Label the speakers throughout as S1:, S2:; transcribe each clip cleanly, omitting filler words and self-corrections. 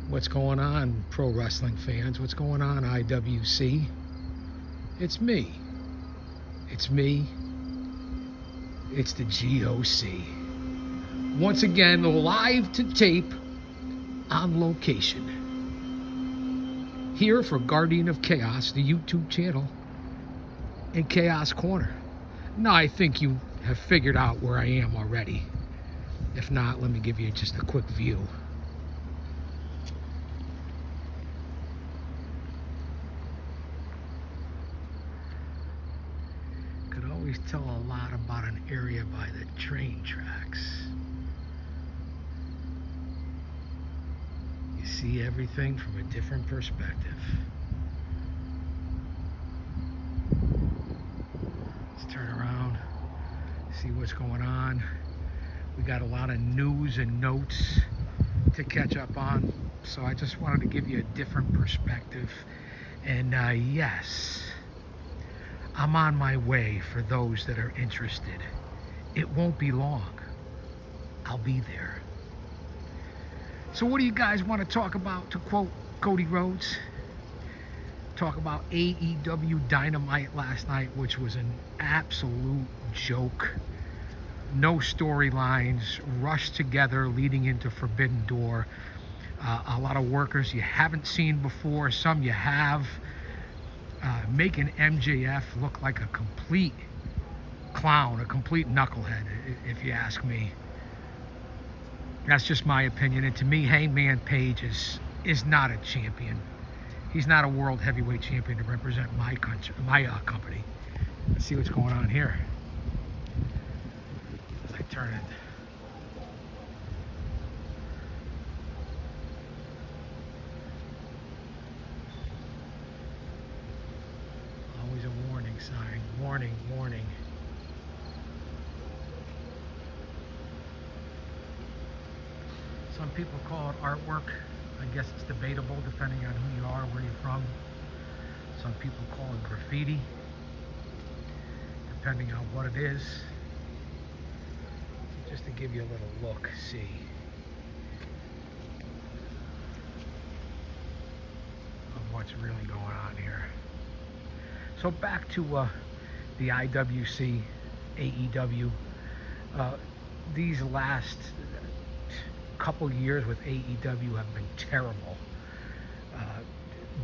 S1: What's going on, pro wrestling fans? What's going on, IWC? It's me. It's me. It's the GOC. Once again, live to tape on location. Here for Guardian of Chaos, the YouTube channel, and Chaos Corner. Now, I think you have figured out where I am already. If not, let me give you just a quick view. Could always tell a lot about an area by the train tracks. You see everything from a different perspective. Let's turn around, see what's going on. We got a lot of news and notes to catch up on, so I just wanted to give you a different perspective. And yes, I'm on my way for those that are interested. It won't be long. I'll be there. So what do you guys want to talk about, to quote Cody Rhodes? Talk about AEW Dynamite last night, which was an absolute joke. No storylines, rushed together leading into Forbidden Door. A lot of workers you haven't seen before, some you have. Making MJF look like a complete clown, a complete knucklehead, if you ask me. That's just my opinion. And to me, Hangman Page is not a champion. He's not a world heavyweight champion to represent my country, my company. Let's see what's going on here. As I turn it. Always a warning sign. Warning, warning. Some people call it artwork. I guess it's debatable depending on who you are, where you're from. Some people call it graffiti, depending on what it is. Just to give you a little look, see. Of what's really going on here. So back to the IWC, AEW. These last couple years with AEW have been terrible.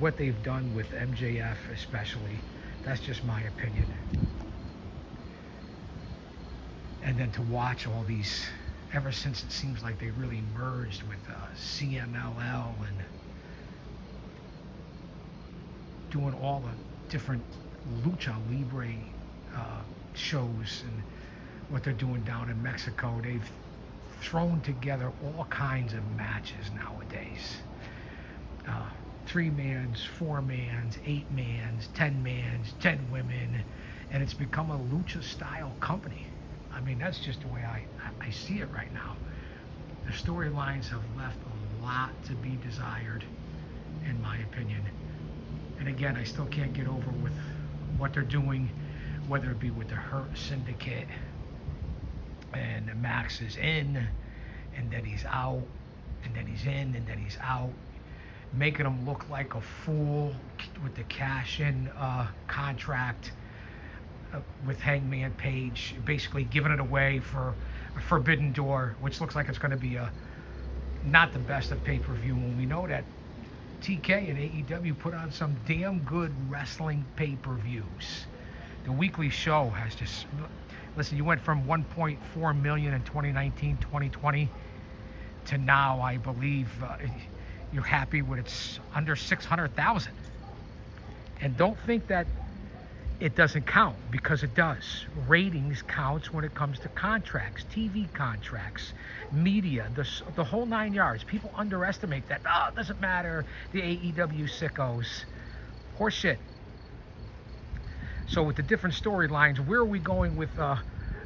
S1: What they've done with MJF especially, that's just my opinion. And then to watch all these, ever since it seems like they really merged with CMLL and doing all the different Lucha Libre shows and what they're doing down in Mexico, they've thrown together all kinds of matches nowadays. 3-mans, 4-mans, 8-mans, 10-mans, 10 women, and it's become a lucha style company. I mean, that's just the way I see it right now. The storylines have left a lot to be desired, in my opinion. And again, I still can't get over with what they're doing, whether it be with the Hurt Syndicate, and Max is in, and then he's out, and then he's in, and then he's out, making him look like a fool with the cash-in contract with Hangman Page, basically giving it away for a Forbidden Door, which looks like it's going to be not the best of pay-per-view, when we know that TK and AEW put on some damn good wrestling pay-per-views. The weekly show has just... Listen, you went from 1.4 million in 2019, 2020 to now, I believe, you're happy with it's under 600,000. And don't think that it doesn't count, because it does. Ratings counts when it comes to contracts, TV contracts, media, the whole 9 yards. People underestimate that. Oh, it doesn't matter, the AEW sickos. Horseshit. So with the different storylines, where are we going with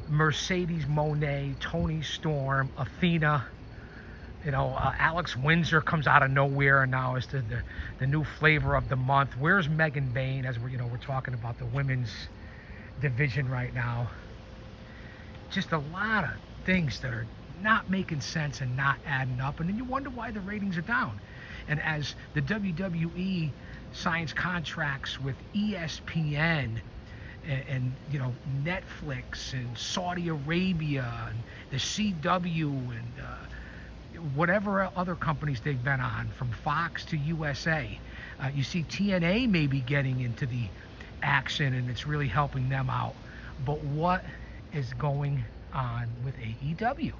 S1: Mercedes Moné, Toni Storm, Athena? You know, Alex Windsor comes out of nowhere and now is the new flavor of the month. Where's Megan Bayne, as we're talking about the women's division right now? Just a lot of things that are not making sense and not adding up, and then you wonder why the ratings are down. And as the WWE signs contracts with ESPN and you know, Netflix and Saudi Arabia and the CW and whatever other companies they've been on, from Fox to USA, you see TNA maybe getting into the action, and it's really helping them out. But what is going on with AEW?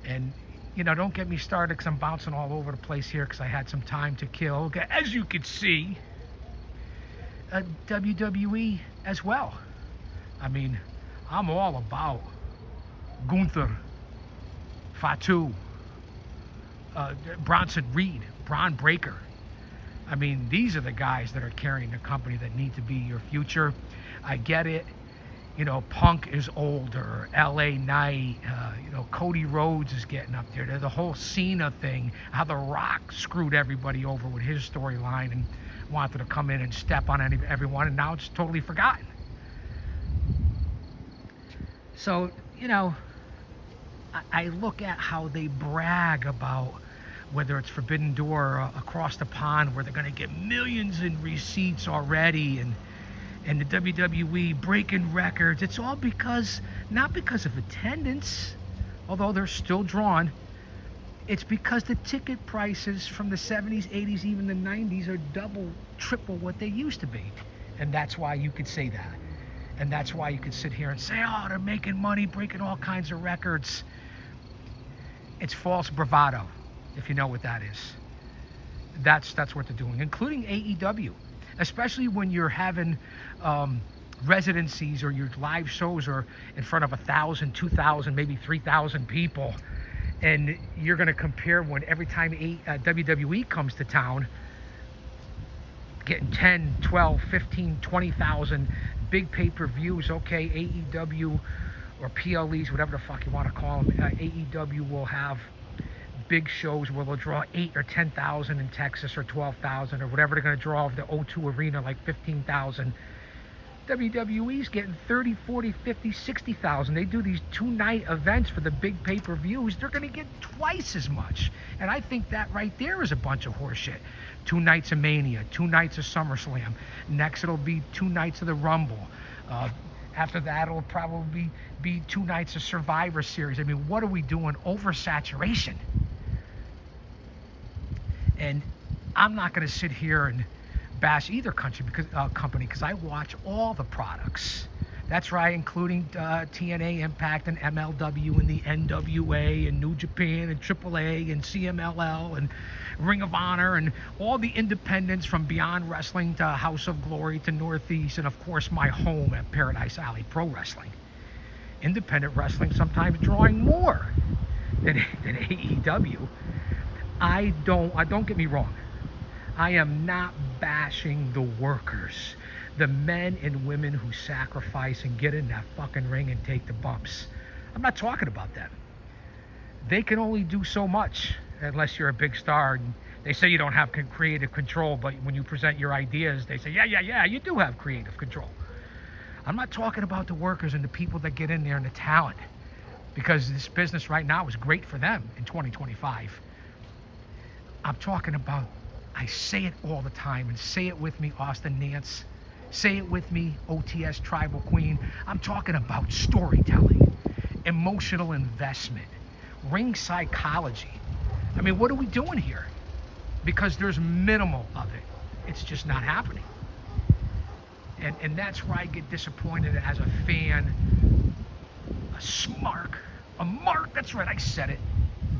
S1: And you know, don't get me started, because I'm bouncing all over the place here because I had some time to kill. As you can see, WWE as well. I mean, I'm all about Gunther, Fatu, Bronson Reed, Braun Breaker. I mean, these are the guys that are carrying the company that need to be your future. I get it. You know, Punk is older, LA Knight, you know, Cody Rhodes is getting up there. There's the whole Cena thing, how The Rock screwed everybody over with his storyline and wanted to come in and step on everyone, and now it's totally forgotten. So, you know, I look at how they brag about whether it's Forbidden Door across the pond, where they're going to get millions in receipts already, and the WWE breaking records. It's all because, not because of attendance, although they're still drawn. It's because the ticket prices from the 70s, 80s, even the 90s are double, triple what they used to be. And that's why you could say that. And that's why you could sit here and say, oh, they're making money, breaking all kinds of records. It's false bravado, if you know what that is. That's what they're doing, including AEW. Especially when you're having residencies or your live shows are in front of 1,000, 2,000, maybe 3,000 people, and you're going to compare when every time WWE comes to town, getting 10, 12, 15, 20,000 big pay-per-views. Okay, AEW or PLEs, whatever the fuck you want to call them, AEW will have big shows where they'll draw 8 or 10,000 in Texas, or 12,000, or whatever they're going to draw of the O2 Arena, like 15,000. WWE's getting 30, 40, 50, 60,000. They do these 2-night events for the big pay-per-views. They're going to get twice as much. And I think that right there is a bunch of horseshit. 2 nights of Mania, 2 nights of SummerSlam. Next it'll be 2 nights of the Rumble. After that it'll probably be 2 nights of Survivor Series. I mean, what are we doing? Oversaturation. And I'm not going to sit here and bash either company because I watch all the products. That's right, including TNA Impact and MLW and the NWA and New Japan and AAA and CMLL and Ring of Honor and all the independents, from Beyond Wrestling to House of Glory to Northeast, and of course my home at Paradise Alley Pro Wrestling. Independent wrestling sometimes drawing more than AEW. I don't get me wrong. I am not bashing the workers, the men and women who sacrifice and get in that fucking ring and take the bumps. I'm not talking about them. They can only do so much unless you're a big star. And they say you don't have creative control, but when you present your ideas, they say, yeah, you do have creative control. I'm not talking about the workers and the people that get in there and the talent, because this business right now is great for them in 2025. I'm talking about, I say it all the time, and say it with me, Austin Nance. Say it with me, OTS Tribal Queen. I'm talking about storytelling, emotional investment, ring psychology. I mean, what are we doing here? Because there's minimal of it. It's just not happening. And that's where I get disappointed as a fan. A mark, that's right, I said it.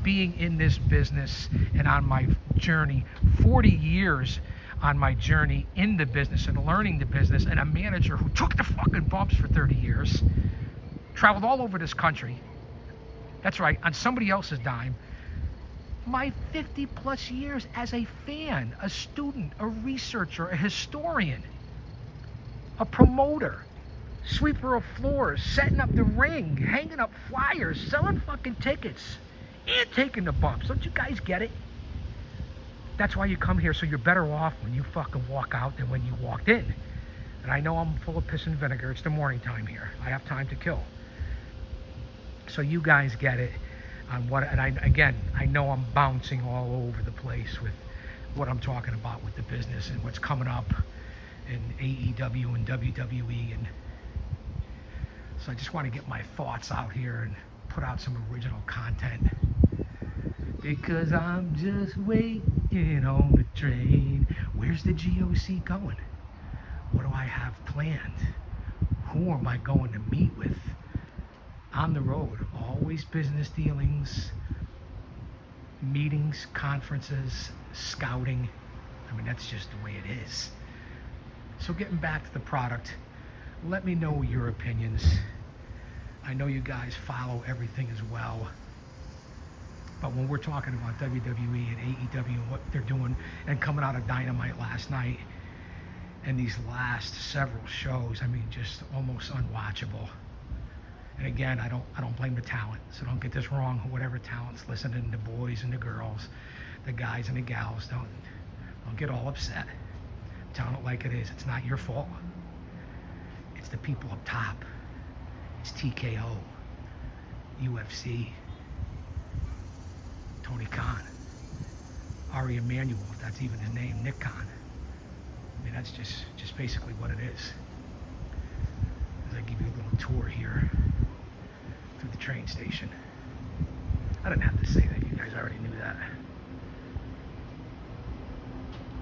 S1: Being in this business and on my journey, 40 years on my journey in the business and learning the business, and a manager who took the fucking bumps for 30 years, traveled all over this country, that's right, on somebody else's dime. My 50 plus years as a fan, a student, a researcher, a historian, a promoter, sweeper of floors, setting up the ring, hanging up flyers, selling fucking tickets, and taking the bumps. Don't you guys get it? That's why you come here, so you're better off when you fucking walk out than when you walked in. And I know I'm full of piss and vinegar. It's the morning time here. I have time to kill. So you guys get it. on what, and I know I'm bouncing all over the place with what I'm talking about with the business and what's coming up in AEW and WWE, and so I just want to get my thoughts out here and put out some original content, because I'm just waiting on the train. Where's the GOC going? What do I have planned? Who am I going to meet with? On the road, always business dealings, meetings, conferences, scouting. I mean, that's just the way it is. So getting back to the product, let me know your opinions. I know you guys follow everything as well. But when we're talking about WWE and AEW and what they're doing, and coming out of Dynamite last night, and these last several shows, I mean, just almost unwatchable. And again, I don't blame the talent, so don't get this wrong. Whatever talent's listening, the boys and the girls, the guys and the gals, don't get all upset. I'm telling it like it is. It's not your fault. It's the people up top. It's TKO, UFC, Tony Khan, Ari Emanuel, if that's even his name, Nick Khan. I mean, that's just basically what it is. As I give you a little tour here through the train station. I didn't have to say that, you guys already knew that.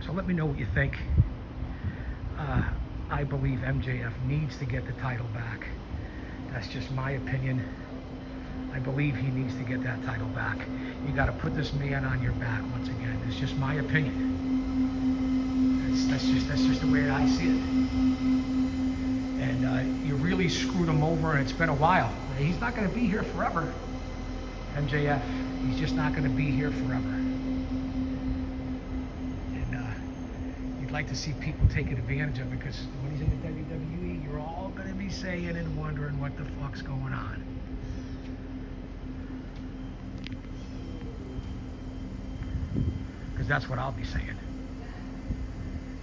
S1: So let me know what you think. I believe MJF needs to get the title back. That's just my opinion. I believe he needs to get that title back. You got to put this man on your back once again. It's just my opinion. That's just the way I see it. And you really screwed him over, and it's been a while. He's not going to be here forever. MJF, he's just not going to be here forever. And you'd like to see people taking advantage of it, because when he's in the WWE, you're all going to be saying and wondering what the fuck's going on. Because that's what I'll be saying.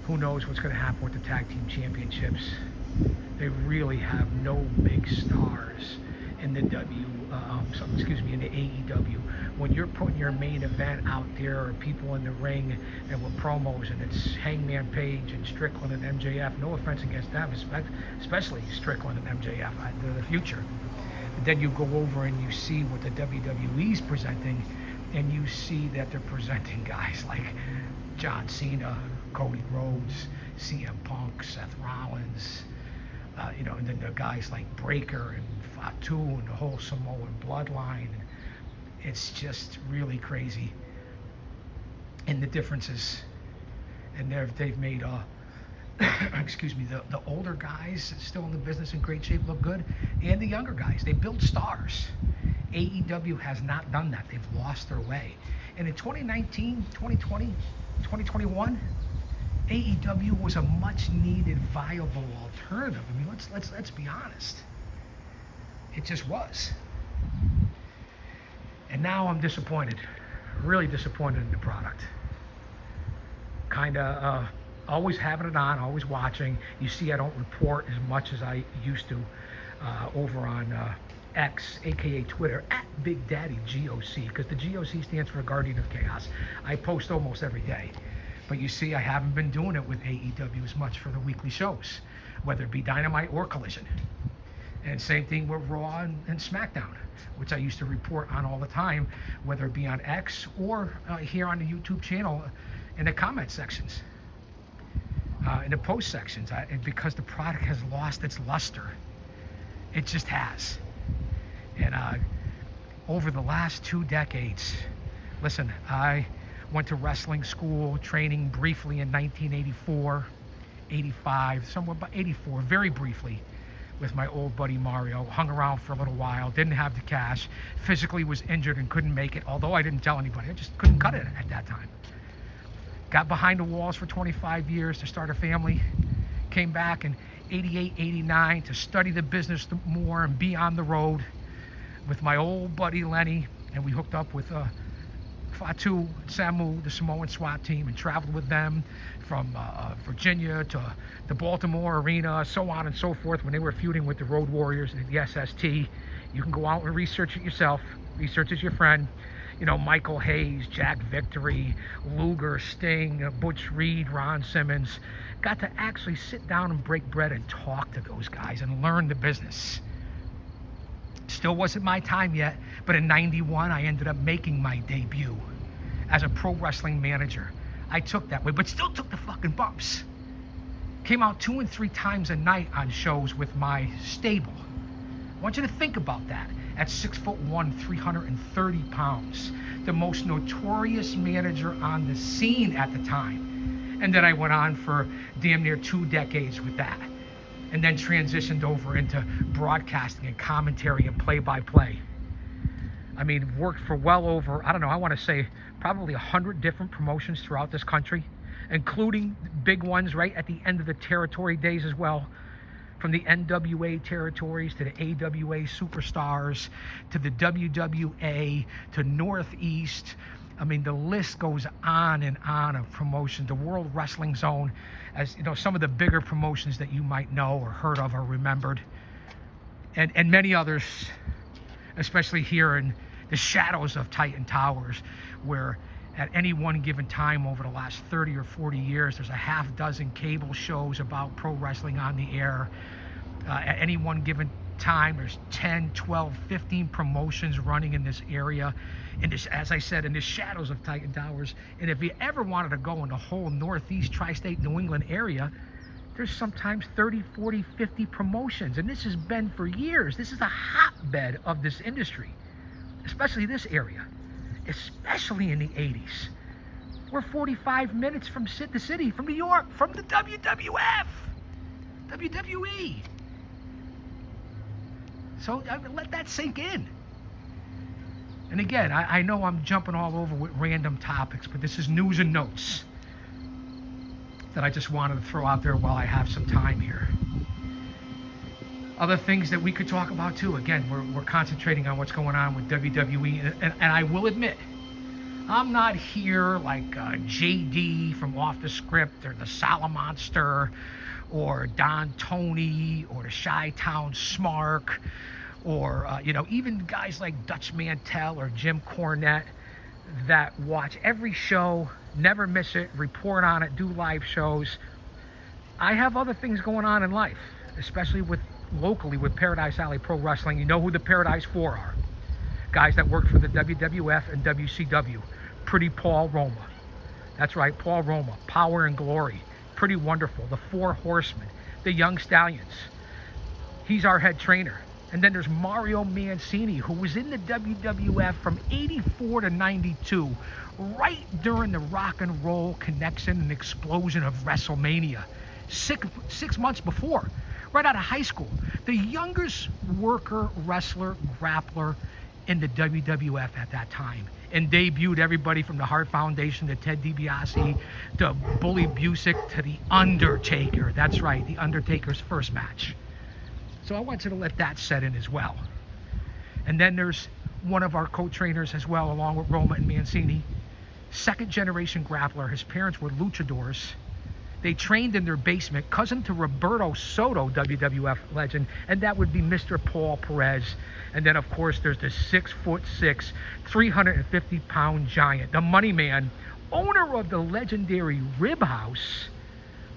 S1: Who knows what's going to happen with the tag team championships? They really have no big stars in the in the AEW. When you're putting your main event out there, or people in the ring and with promos, and it's Hangman Page and Strickland and MJF. No offense against them, especially Strickland and MJF. They're the future. But then you go over and you see what the WWE's presenting, and you see that they're presenting guys like John Cena, Cody Rhodes, CM Punk, Seth Rollins, and then the guys like Breaker and Fatu and the whole Samoan bloodline. It's just really crazy. And the differences, and they've made the older guys still in the business in great shape look good, and the younger guys, they build stars. AEW has not done that. They've lost their way. And in 2019, 2020, 2021, AEW was a much needed, viable alternative. I mean, let's be honest. It just was. And now I'm disappointed, really disappointed in the product. Kinda always having it on, always watching. You see, I don't report as much as I used to over on X, aka Twitter, at Big Daddy GOC, because the GOC stands for Guardian of Chaos. I post almost every day. But you see, I haven't been doing it with AEW as much for the weekly shows, whether it be Dynamite or Collision. And same thing with Raw and SmackDown, which I used to report on all the time, whether it be on X or here on the YouTube channel in the comment sections, in the post sections, because the product has lost its luster. It just has. And over the last 2 decades, listen, I went to wrestling school, training briefly in 1984, 85, somewhere about 84, very briefly, with my old buddy Mario. Hung around for a little while, didn't have the cash, physically was injured and couldn't make it, although I didn't tell anybody. I just couldn't cut it at that time. Got behind the walls for 25 years to start a family. Came back in 88, 89 to study the business more and be on the road with my old buddy Lenny, and we hooked up with Fatu, Samu, the Samoan SWAT team, and traveled with them from Virginia to the Baltimore arena, so on and so forth, when they were feuding with the Road Warriors and the SST. You can go out and research it yourself. Research is your friend. You know, Michael Hayes, Jack Victory, Luger, Sting, Butch Reed, Ron Simmons. Got to actually sit down and break bread and talk to those guys and learn the business. Still wasn't my time yet, but in '91, I ended up making my debut as a pro wrestling manager. I took that way, but still took the fucking bumps. Came out 2 and 3 times a night on shows with my stable. I want you to think about that. At 6'1", 330 pounds, the most notorious manager on the scene at the time. And then I went on for damn near 2 decades with that. And then transitioned over into broadcasting and commentary and play-by-play. I mean, worked for well over, I don't know, I want to say probably 100 different promotions throughout this country, including big ones right at the end of the territory days as well. From the NWA territories to the AWA Superstars to the WWA to Northeast. I mean, the list goes on and on of promotions. The World Wrestling Zone, as you know, some of the bigger promotions that you might know or heard of or remembered, and many others, especially here in the shadows of Titan Towers, where at any one given time over the last 30 or 40 years, there's a half dozen cable shows about pro wrestling on the air. At any one given time, there's 10, 12, 15 promotions running in this area. In this, as I said, in the shadows of Titan Towers. And if you ever wanted to go in the whole Northeast, Tri-State, New England area, there's sometimes 30, 40, 50 promotions. And this has been for years. This is a hotbed of this industry, especially this area. Especially in the 80s. We're 45 minutes from the city, from New York, from the WWF, WWE. So let that sink in. And again, I know I'm jumping all over with random topics, but this is news and notes that I just wanted to throw out there while I have some time here. Other things that we could talk about too. Again, we're concentrating on what's going on with WWE, and I will admit, I'm not here like JD from Off the Script or the Salamonster or Don Tony or the Chi-Town Smark or you know, even guys like Dutch Mantel or Jim Cornette that watch every show, never miss it, report on it, do live shows. I have other things going on in life, especially locally with Paradise Alley Pro Wrestling. You know who the Paradise 4 are. Guys that work for the WWF and WCW. Pretty Paul Roma. That's right, Paul Roma. Power and Glory. Pretty Wonderful. The Four Horsemen. The Young Stallions. He's our head trainer. And then there's Mario Mancini, who was in the WWF from 84 to 92, right during the rock and roll connection and explosion of WrestleMania. Six months before. Right out of high school. The youngest worker, wrestler, grappler in the WWF at that time. And debuted everybody from the Hart Foundation to Ted DiBiase to Bully Busick to The Undertaker. That's right, The Undertaker's first match. So I want you to let that set in as well. And then there's one of our co-trainers as well, along with Roma and Mancini. Second generation grappler. His parents were luchadors. They trained in their basement, cousin to Roberto Soto, WWF legend, and that would be Mr. Paul Perez. And then, of course, there's the 6'6", 350-pound giant, the Money Man, owner of the legendary Rib House.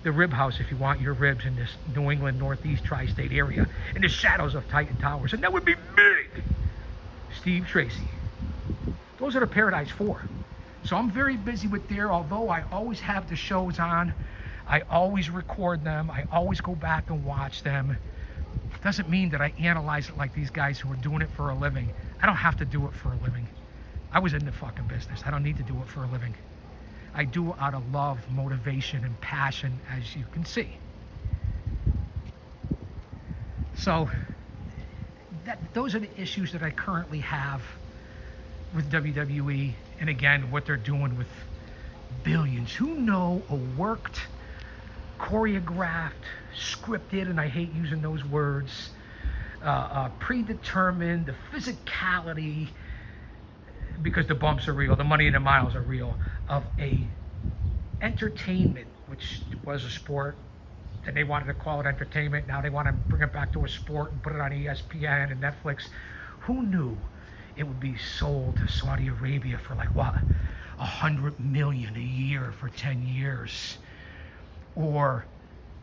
S1: The Rib House, if you want your ribs in this New England, Northeast, Tri-State area, in the shadows of Titan Towers. And that would be big. Steve Tracy. Those are the Paradise 4. So I'm very busy with there, although I always have the shows on. I always record them. I always go back and watch them. Doesn't mean that I analyze it like these guys who are doing it for a living. I don't have to do it for a living. I was in the fucking business. I don't need to do it for a living. I do it out of love, motivation, and passion, as you can see. So those are the issues that I currently have with WWE, and again, what they're doing with billions. Who know a worked, choreographed, scripted, and I hate using those words, predetermined, the physicality, because the bumps are real, the money and the miles are real, of a entertainment, which was a sport, and they wanted to call it entertainment. Now they want to bring it back to a sport and put it on ESPN and Netflix. Who knew it would be sold to Saudi Arabia for like what, 100 million a year for 10 years, or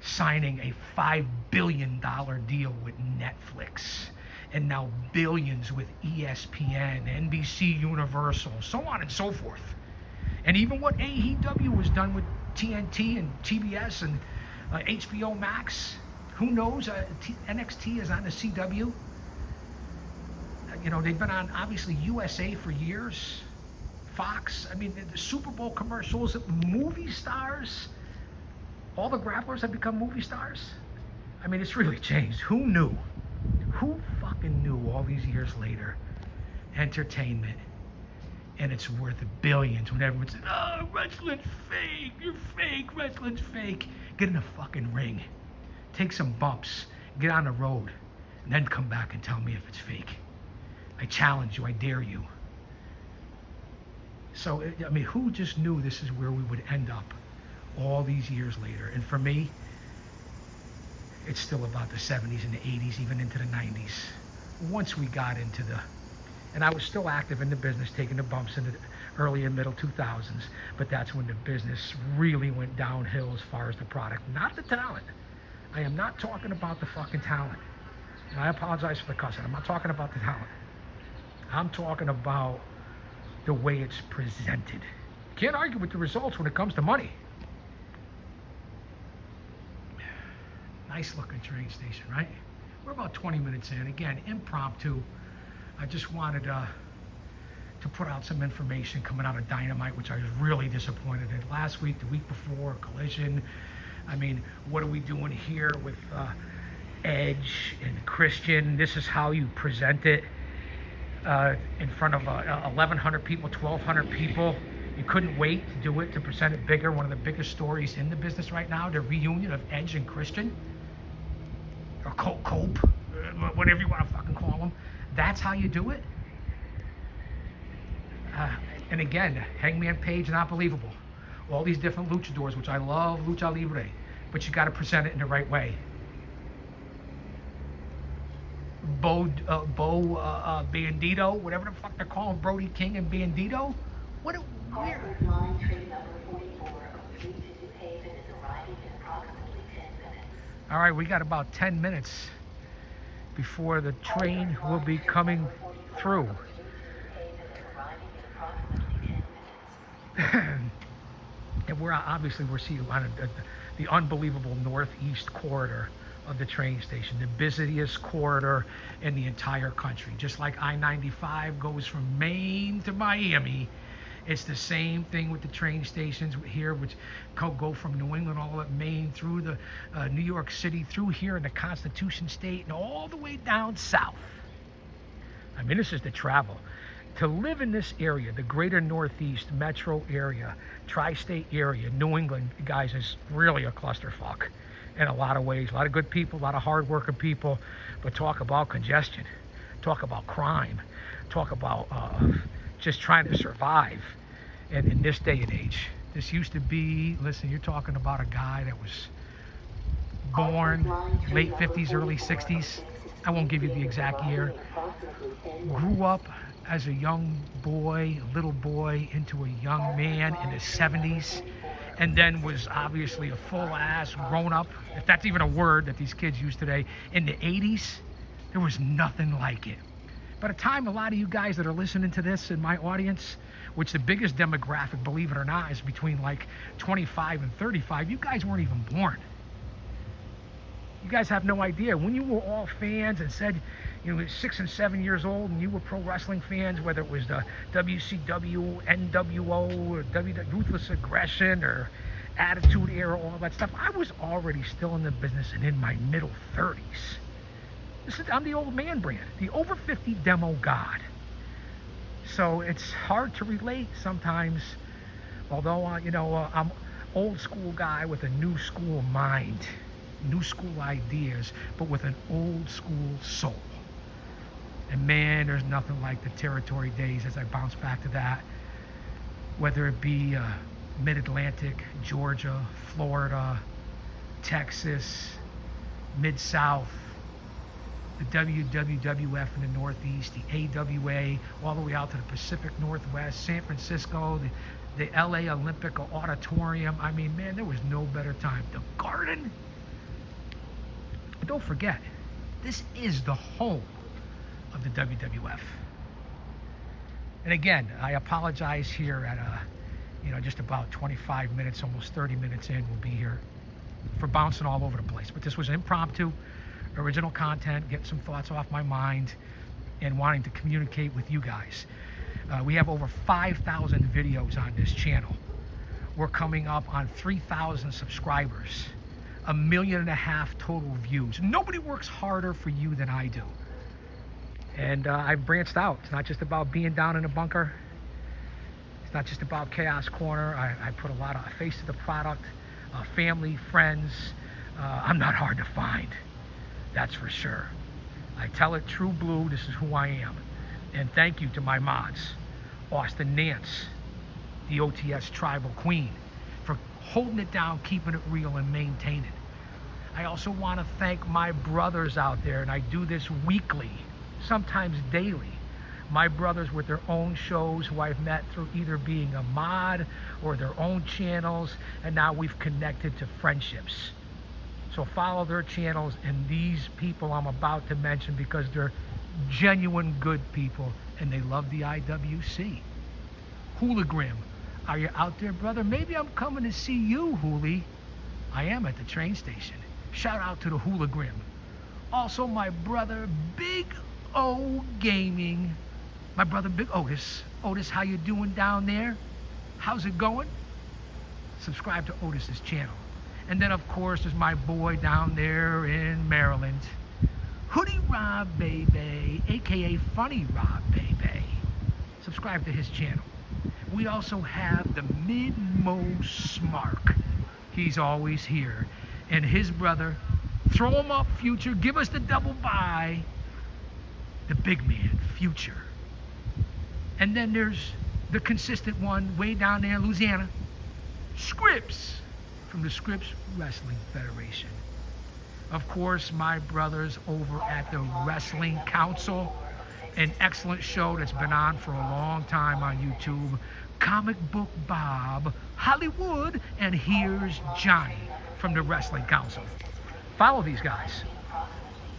S1: signing a $5 billion deal with Netflix, and now billions with ESPN, NBC Universal, so on and so forth. And even what AEW has done with TNT and TBS and HBO Max, who knows? NXT is on the CW. You know, they've been on, obviously, USA for years. Fox, I mean, the Super Bowl commercials, movie stars. All the grapplers have become movie stars. I mean, it's really changed. Who knew? Who fucking knew all these years later? Entertainment. And it's worth billions when everyone said, oh, wrestling's fake. You're fake. Wrestling's fake. Get in a fucking ring. Take some bumps. Get on the road. And then come back and tell me if it's fake. I challenge you. I dare you. So, I mean, who just knew this is where we would end up all these years later? And for me, it's still about the 70s and the 80s, even into the 90s. Once we got into and I was still active in the business, taking the bumps in the early and middle 2000s, but that's when the business really went downhill as far as the product, not the talent. I am not talking about the fucking talent. And I apologize for the cussing. I'm not talking about the talent. I'm talking about the way it's presented. Can't argue with the results when it comes to money. Nice looking train station, right? We're about 20 minutes in. Again, impromptu. I just wanted to put out some information coming out of Dynamite, which I was really disappointed in. Last week, the week before, Collision. I mean, what are we doing here with Edge and Christian? This is how you present it in front of 1,100 people, 1,200 people. You couldn't wait to do it, to present it bigger. One of the biggest stories in the business right now, the reunion of Edge and Christian, or Cope, whatever you want to fucking call them. That's how you do it? And again, Hangman Page, not believable. All these different luchadors, which I love, Lucha Libre, but you got to present it in the right way. Bo Bandito, whatever the fuck they're calling Brody King and Bandito. Where? All right, we got about 10 minutes before the train will be coming through. And we're seeing on the unbelievable northeast corridor of the train station, the busiest corridor in the entire country. Just like I-95 goes from Maine to Miami, it's the same thing with the train stations here, which go from New England all up Maine through the New York City, through here in the Constitution State, and all the way down south. I mean, this is the travel. To live in this area, the greater Northeast metro area, tri-state area, New England, guys, is really a clusterfuck in a lot of ways. A lot of good people, a lot of hard-working people, but talk about congestion, talk about crime, talk about just trying to survive in this day and age. This used to be, listen, you're talking about a guy that was born late 50s, early 60s. I won't give you the exact year. Grew up as a young boy, a little boy, into a young man in his 70s, and then was obviously a full-ass grown-up, if that's even a word that these kids use today, in the 80s. There was nothing like it. By the time a lot of you guys that are listening to this in my audience, which the biggest demographic, believe it or not, is between like 25 and 35, you guys weren't even born. You guys have no idea. When you were all fans and said, you know, 6 and 7 years old, and you were pro wrestling fans, whether it was the WCW, NWO, or Ruthless Aggression, or Attitude Era, all that stuff, I was already still in the business and in my middle 30s. I'm the old man brand, the over 50 demo god. So it's hard to relate sometimes, although, I'm old school guy with a new school mind, new school ideas, but with an old school soul. And man, there's nothing like the territory days as I bounce back to that, whether it be Mid-Atlantic, Georgia, Florida, Texas, Mid-South, the WWF in the Northeast, the AWA, all the way out to the Pacific Northwest, San Francisco, the LA Olympic Auditorium. I mean, man, there was no better time. The Garden. But don't forget, this is the home of the WWF. And again, I apologize here at just about 25 minutes, almost 30 minutes in, we'll be here, for bouncing all over the place. But this was impromptu, original content, getting some thoughts off my mind, and wanting to communicate with you guys. We have over 5,000 videos on this channel. We're coming up on 3,000 subscribers, 1.5 million total views. Nobody works harder for you than I do. And I've branched out. It's not just about being down in a bunker. It's not just about Chaos Corner. I put a lot of face to the product, family, friends. I'm not hard to find, that's for sure. I tell it true blue, this is who I am. And thank you to my mods, Austin Nance, the OTS Tribal Queen, for holding it down, keeping it real, and maintaining it. I also want to thank my brothers out there, and I do this weekly, sometimes daily. My brothers with their own shows who I've met through either being a mod or their own channels, and now we've connected to friendships. So follow their channels and these people I'm about to mention, because they're genuine good people and they love the IWC. Hooligrim, are you out there, brother? Maybe I'm coming to see you, Hoolie. I am at the train station. Shout out to the Hooligrim. Also my brother Big O Gaming. My brother Big Otis. Otis, how you doing down there? How's it going? Subscribe to Otis's channel. And then of course there's my boy down there in Maryland, Hoodie Rob Baby, aka Funny Rob Baby. Subscribe to his channel. We also have the Midmo Smark. He's always here. And his brother, throw him up, Future, give us the double buy, the big man, Future. And then there's the consistent one way down there in Louisiana, Scripps, from the Scripps Wrestling Federation. Of course, my brothers over at the Wrestling Council, an excellent show that's been on for a long time on YouTube, Comic Book Bob, Hollywood, and Here's Johnny from the Wrestling Council. Follow these guys.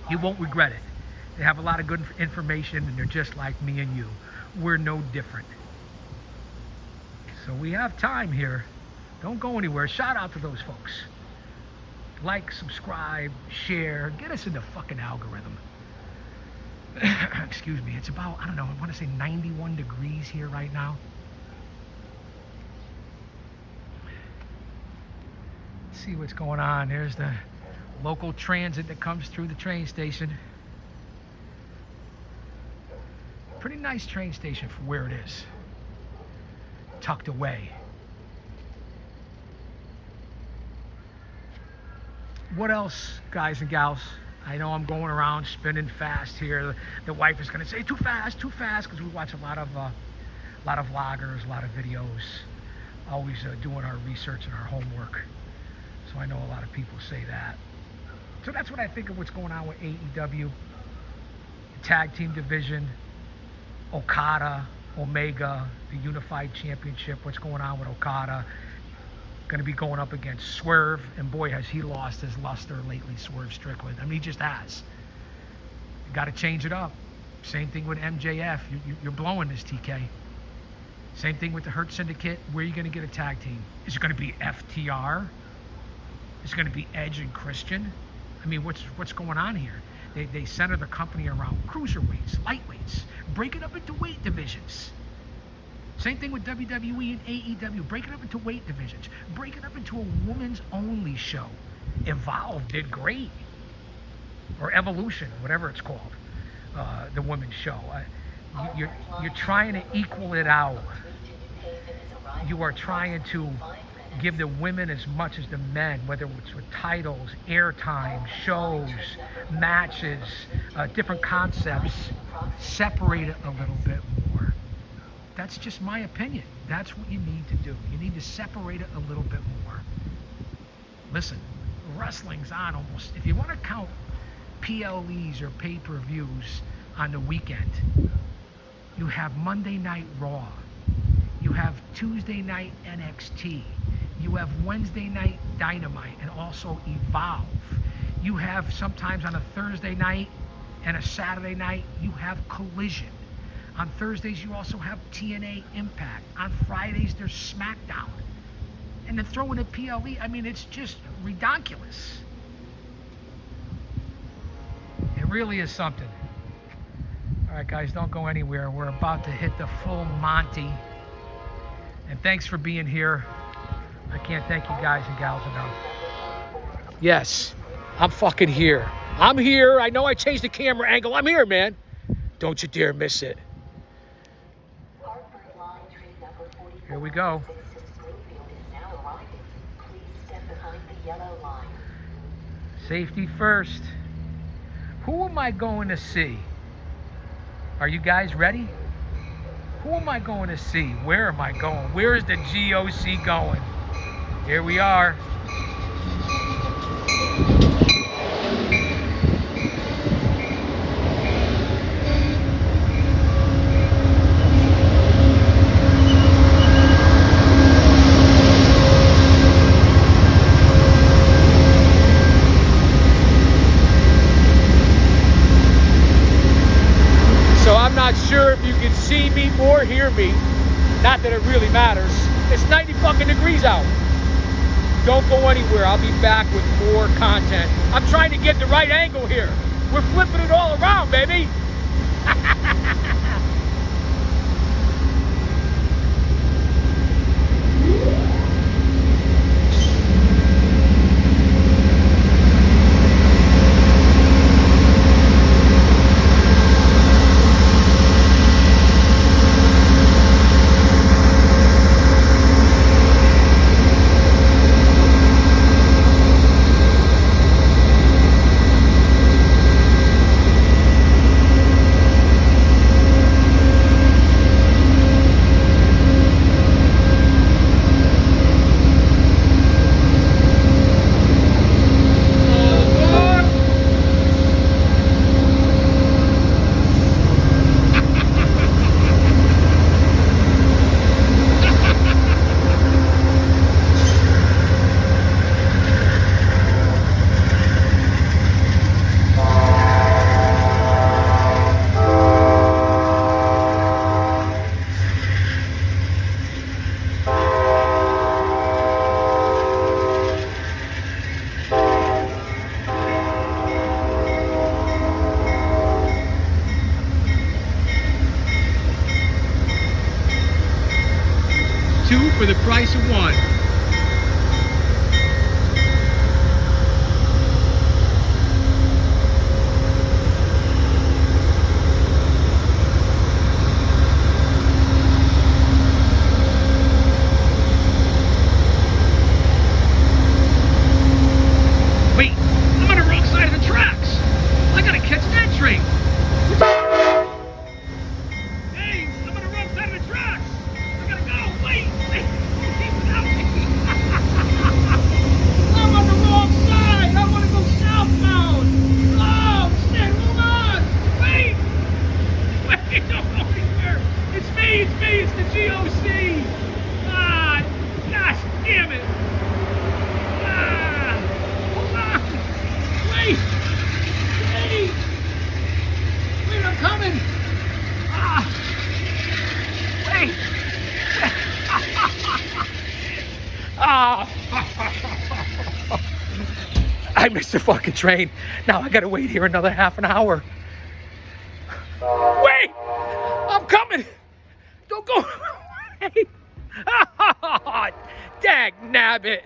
S1: You won't regret it. They have a lot of good information, and they're just like me and you. We're no different. So we have time here. Don't go anywhere. Shout out to those folks. Like, subscribe, share. Get us in the fucking algorithm. Excuse me. It's about, I don't know, I want to say 91 degrees here right now. Let's see what's going on. There's the local transit that comes through the train station. Pretty nice train station for where it is. Tucked away. What else, guys and gals? I know I'm going around spinning fast here. The wife is going to say too fast, because we watch a lot of vloggers, a lot of videos, always doing our research and our homework. So I know a lot of people say that. So that's what I think of what's going on with AEW, the tag team division, Okada, Omega, the Unified Championship. What's going on with Okada? Going to be going up against Swerve, and boy, has he lost his luster lately, Swerve Strickland. I mean, he just has. You got to change it up. Same thing with MJF. You're blowing this, TK. Same thing with the Hurt Syndicate. Where are you going to get a tag team? Is it going to be FTR? Is it going to be Edge and Christian? I mean, what's going on here? They center the company around cruiserweights, lightweights, break it up into weight divisions. Same thing with WWE and AEW. Break it up into weight divisions. Break it up into a women's only show. Evolve did great. Or Evolution, whatever it's called. The women's show. You're trying to equal it out. You are trying to give the women as much as the men, whether it's with titles, airtime, shows, matches, different concepts. Separate it a little bit more. That's just my opinion. That's what you need to do. You need to separate it a little bit more. Listen, wrestling's on almost, if you want to count PLEs or pay-per-views on the weekend. You have Monday Night Raw. You have Tuesday night NXT. You have Wednesday night Dynamite and also Evolve. You have sometimes on a Thursday night and a Saturday night, you have Collision. On Thursdays, you also have TNA Impact. On Fridays, there's SmackDown. And then throw in a PLE. I mean, it's just redonkulous. It really is something. All right, guys, don't go anywhere. We're about to hit the full Monty. And thanks for being here. I can't thank you guys and gals enough. Yes, I'm fucking here. I'm here. I know I changed the camera angle. I'm here, man. Don't you dare miss it. Here we go. Safety first. Who am I going to see? Are you guys ready? Who am I going to see? Where am I going? Where is the GOC going? Here we are. Not sure if you can see me or hear me. Not that it really matters. It's 90 fucking degrees out. Don't go anywhere. I'll be back with more content. I'm trying to get the right angle here. We're flipping it all around, baby. Two for the price of one. Wait, I'm on the wrong side of the tracks. I gotta catch that train. Hey, I'm on the wrong side of the tracks. I gotta go. Wait. I'm on the wrong side. I want to go southbound. Oh, shit. Hold on. Wait. Wait. Don't go anywhere. It's me. It's me. It's the GOC. Ah, gosh damn it. Ah, hold on. Wait. Wait. Wait, I'm coming. Ah. Wait. Ah. I missed the fucking train. Now I gotta wait here another half an hour. Wait! I'm coming! Don't go away! Dag nabbit!